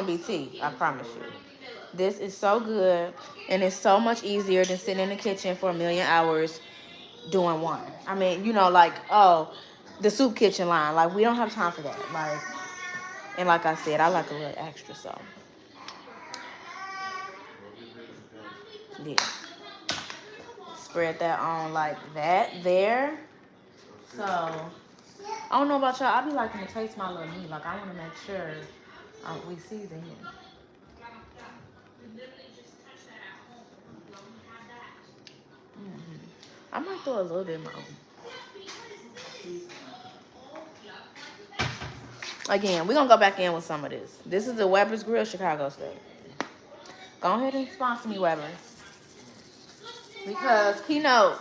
be tea, I promise you. This is so good, and it's so much easier than sitting in the kitchen for a million hours doing one. I mean, you know, like, oh, the soup kitchen line. Like, we don't have time for that. Like, and like I said, I like a little extra, so. Yeah. Spread that on like that there. So, I don't know about y'all. I be liking to taste my little meat. Like, I want to make sure we season here. I might throw a little bit more. Again, we're going to go back in with some of this. This is the Weber's Grill Chicago steak. Go ahead and sponsor me, Weber. Because, keynote,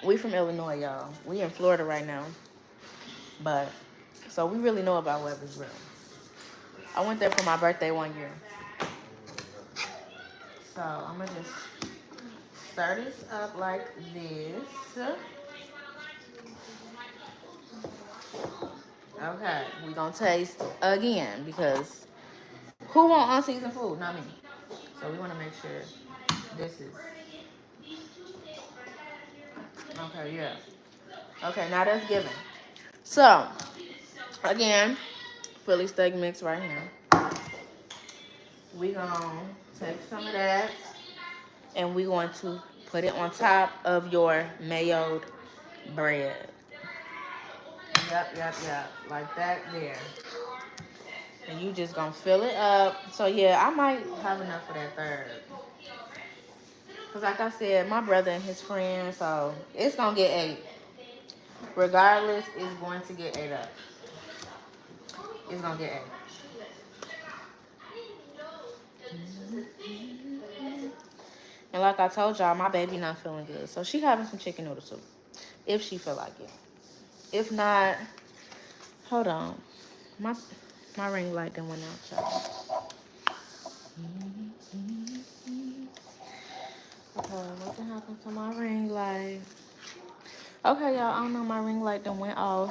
we from Illinois, y'all. We in Florida right now. But, so we really know about Weber's Grill. I went there for my birthday one year. So, I'm going to just stir this up like this. Okay, we gonna taste again because who want unseasoned food? Not me. So we wanna make sure this is okay. Yeah. Okay, now that's given. So again, Philly steak mix right here. We gonna take some of that and we going to put it on top of your mayoed bread. Yep. Like that there. And you just gonna fill it up. So yeah, I might have enough for that third. Cause like I said, my brother and his friend, so it's gonna get ate. Regardless, it's going to get ate up. It's gonna get ate. And like I told y'all, my baby not feeling good. So she having some chicken noodle soup. If she feel like it. If not, hold on. My ring light done went out, y'all. Okay, what happened to my ring light? Okay, y'all, I don't know, my ring light done went off.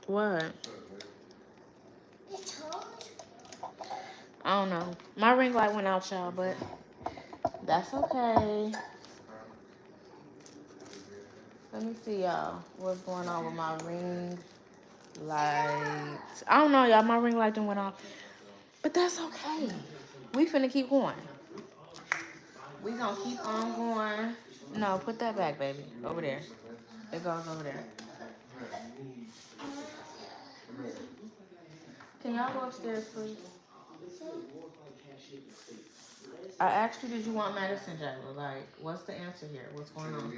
What? I don't know. My ring light went out, y'all, but that's okay. Let me see, y'all, what's going on with my ring light. I don't know, y'all, my ring light done went off. But that's okay. We finna keep going. We gonna keep on going. No, put that back, baby. Over there. It goes over there. Can y'all go upstairs, please? I asked you, did you want medicine, Jayla? Like, what's the answer here? What's going on?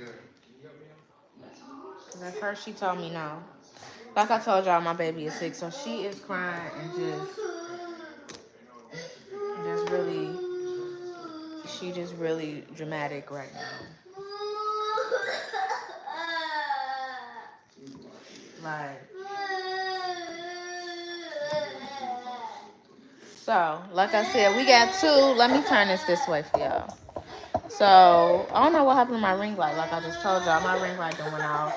Because at first she told me no. Like I told y'all, my baby is sick, so she is crying and she just really dramatic right now. Like, so, like I said, we got two. Let me turn this way for y'all. So, I don't know what happened to my ring light. Like I just told y'all, my ring light done went off.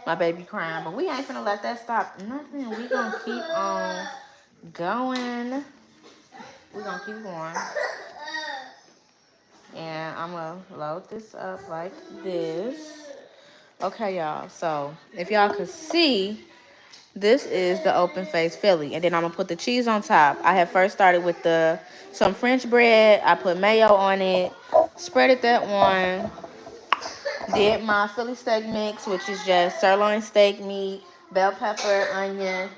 My baby crying, but we ain't finna let that stop nothing. We gonna keep on going. We gonna keep going. And I'm gonna load this up like this. Okay, y'all. So, if y'all could see, this is the open face Philly. And then I'm gonna put the cheese on top. I had first started with some French bread. I put mayo on it. Spreaded that on. Did my Philly steak mix, which is just sirloin steak meat, bell pepper, onion,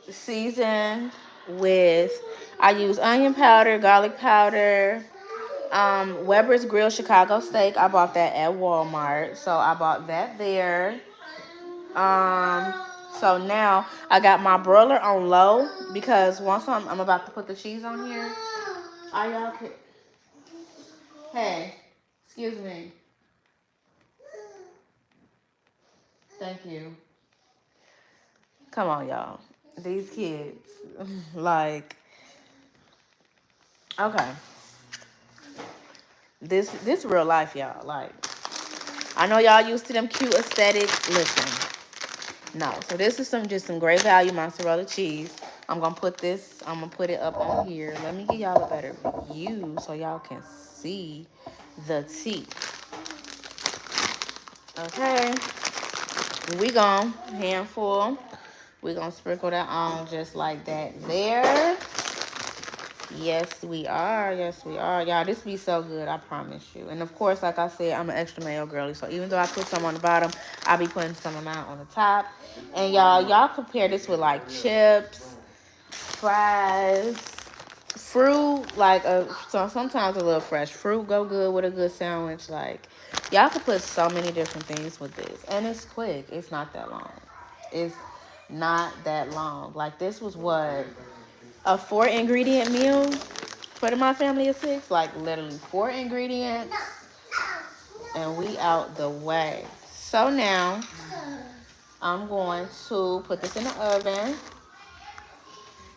seasoned with, I use onion powder, garlic powder, Weber's Grill Chicago steak. I bought that at Walmart, so I bought that there. So now I got my broiler on low because once I'm about to put the cheese on here. Are y'all okay? Hey, excuse me. Thank you. Come on, y'all. These kids, like, okay. This real life, y'all. Like, I know y'all used to them cute aesthetic. Listen, no. So this is just some great value mozzarella cheese. I'm gonna put it up on here. Let me give y'all a better view so y'all can see the tea. Okay, we gonna handful. We gonna sprinkle that on just like that there. Yes, we are. Yes, we are. Y'all, this be so good. I promise you. And of course, like I said, I'm an extra mayo girly. So even though I put some on the bottom, I'll be putting some amount on the top. And y'all compare this with like chips, fries, fruit. Like so sometimes a little fresh fruit go good with a good sandwich. Like y'all could put so many different things with this, and it's quick. It's not that long. It's not that long. Like this was what, a 4 ingredient meal for my family of 6. Like literally 4 ingredients, and we out the way. So now I'm going to put this in the oven.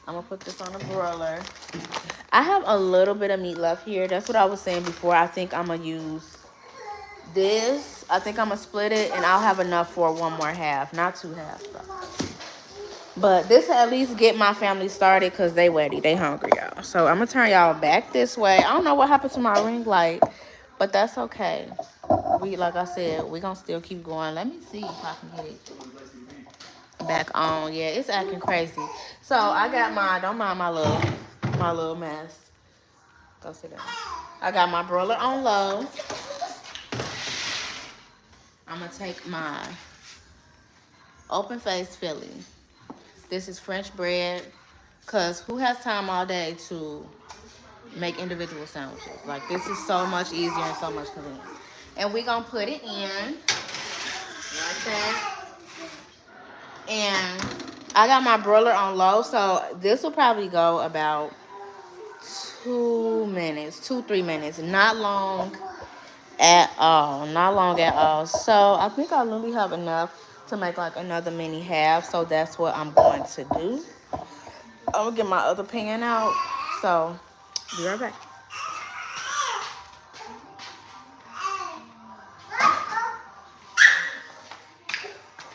I'm gonna put this on a broiler. I have a little bit of meat left here. That's what I was saying before. I think I'm gonna use this. I think I'm gonna split it, and I'll have enough for one more half, not 2 halves though. But this will at least get my family started because they ready. They hungry, y'all. So I'm going to turn y'all back this way. I don't know what happened to my ring light, but that's okay. Like I said, we going to still keep going. Let me see if I can get it back on. Yeah, it's acting crazy. So I got don't mind my little mess. Go sit down. I got my broiler on low. I'm going to take my open face Philly. This is French bread, because who has time all day to make individual sandwiches? Like, this is so much easier and so much convenient. And we're going to put it in like that. And I got my broiler on low, so this will probably go about 2 minutes, 2-3 minutes. Not long at all. Not long at all. So I think I literally have enough to make like another mini half. So that's what I'm going to do. I'm gonna get my other pan out. So be right back.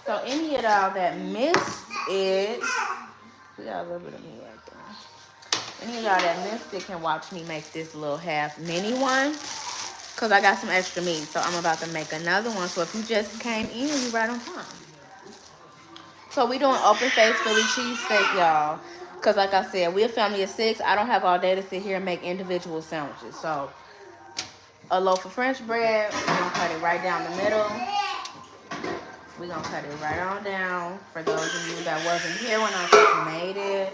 So any of y'all that missed it, we got a little bit of meat right there. Any of y'all that missed it can watch me make this little half mini one, because I got some extra meat. So I'm about to make another one. So if you just came in, you right on time. So we doing open face Philly cheesesteak, y'all. Because like I said, we're a family of 6. I don't have all day to sit here and make individual sandwiches. So a loaf of French bread, we're going to cut it right down the middle. We're going to cut it right on down. For those of you that wasn't here when I first made it,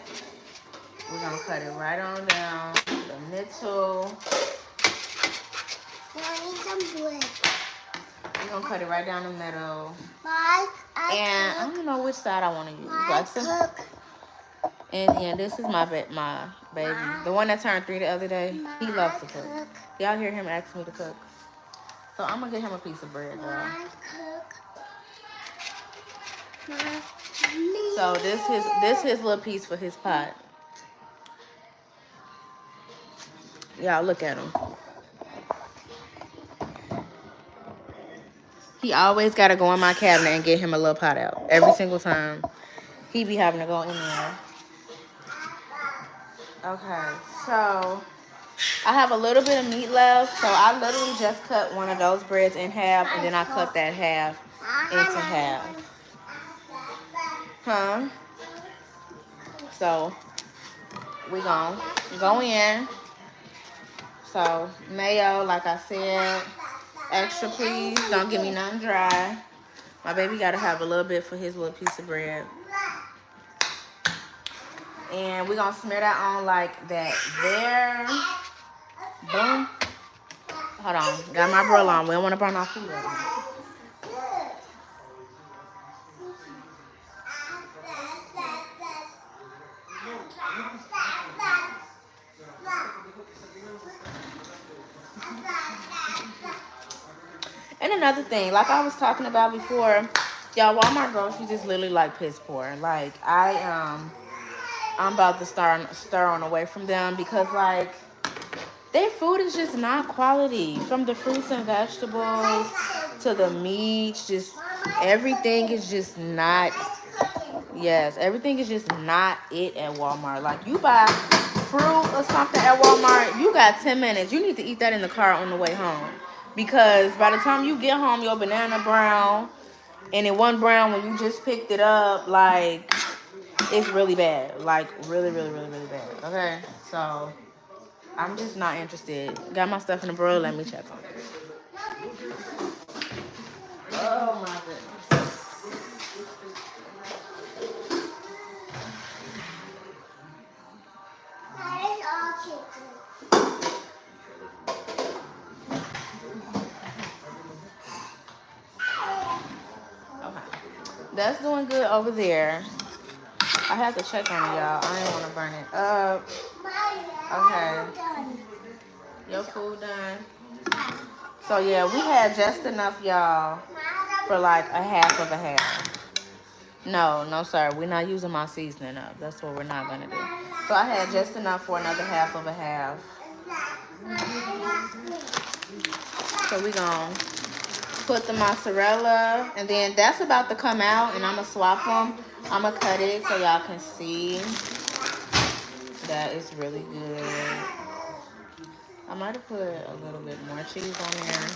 we're going to cut it right on down the middle. We're going to cut it right down the middle. And I don't know which side I want to use. Like and this is my baby. The one that turned 3 the other day. He loves to cook. Y'all hear him ask me to cook. So I'm going to get him a piece of bread, girl. So this his little piece for his pot. Y'all look at him. He always got to go in my cabinet and get him a little pot out. Every single time. He be having to go in there. Okay, so I have a little bit of meat left. So I literally just cut one of those breads in half. And then I cut that half into half. Huh? So we gonna go in. So mayo, like I said, extra please. Don't give me nothing dry. My baby gotta have a little bit for his little piece of bread. And we're gonna smear that on like that there. Boom. Hold on. Got my broiler on. We don't want to burn our food up. And another thing, like I was talking about before, y'all, Walmart groceries is literally like piss poor. Like I'm about to stir on away from them because like their food is just not quality. From the fruits and vegetables to the meats, just everything is just not. Yes, everything is just not it at Walmart. Like you buy fruit or something at Walmart, you got 10 minutes. You need to eat that in the car on the way home. Because by the time you get home, your banana brown, and it wasn't brown when you just picked it up. Like, it's really bad. Like, really, really, really, really bad. Okay? So, I'm just not interested. Got my stuff in the broiler. Let me check on it. Oh my goodness. Okay. That's doing good over there. I have to check on it, y'all. I didn't want to burn it up. Okay. Your food done. So yeah, we had just enough, y'all, for like a half of a half. No, sir. We're not using my seasoning up. That's what we're not gonna do. So I had just enough for another half of a half. So we gonna put the mozzarella, and then that's about to come out, and I'm gonna swap them. I'm gonna cut it so y'all can see that it's really good. I might have put a little bit more cheese on there.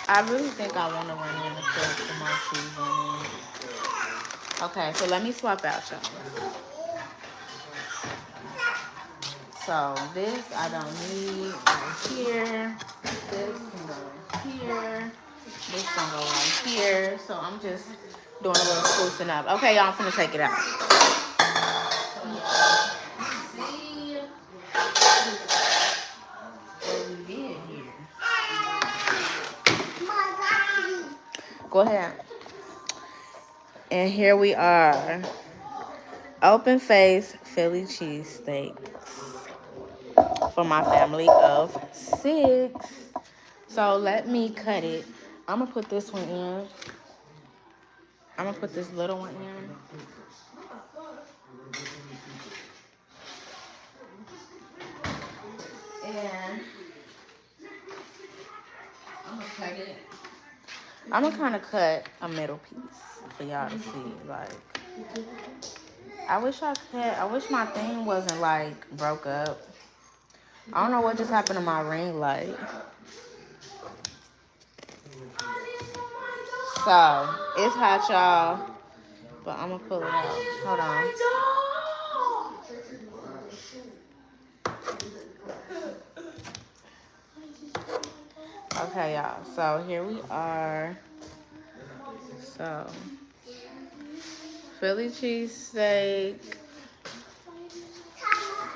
I really think I want to run in and put some more cheese on it. Okay, so let me swap out, y'all. So this I don't need right here. This can go right here. This can go right here. So I'm just doing a little sprucing up. Okay, y'all, I'm finna take it out. See what we did here. Go ahead. And here we are. Open face Philly cheesesteaks for my family of 6. So let me cut it. I'm gonna put this one in. I'm gonna put this little one in. And I'm gonna cut it. I'm gonna kind of cut a middle piece for y'all to see. Like, I wish my thing wasn't like broke up. I don't know what just happened to my ring light. So it's hot, y'all. But I'm gonna pull it out. Hold on. Okay, y'all. So here we are. So Philly cheesesteak.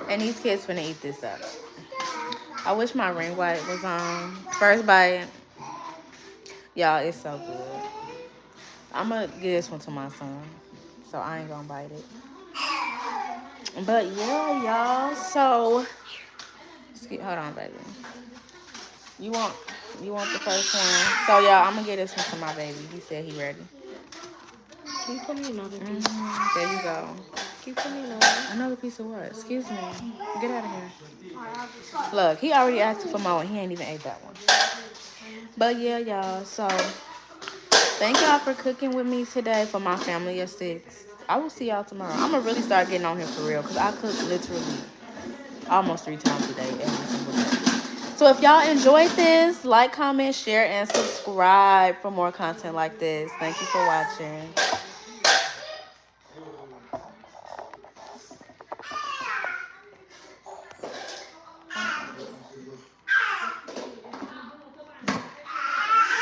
And these kids finna eat this up. I wish my ring light was on. First bite. Y'all, it's so good. I'm gonna give this one to my son. So I ain't gonna bite it. But yeah, y'all. So hold on, baby. You want the first one? So y'all, I'm gonna get this one to my baby. He said he ready. Can you put me another piece? There you go. Can you put me another piece of what? Excuse me. Get out of here. Look, he already asked for more and he ain't even ate that one. But yeah, y'all. So thank y'all for cooking with me today for my family of 6. I will see y'all tomorrow. I'm gonna really start getting on here for real because I cook literally almost 3 times a day, every single day. So if y'all enjoyed this, like, comment, share, and subscribe for more content like this. Thank you for watching.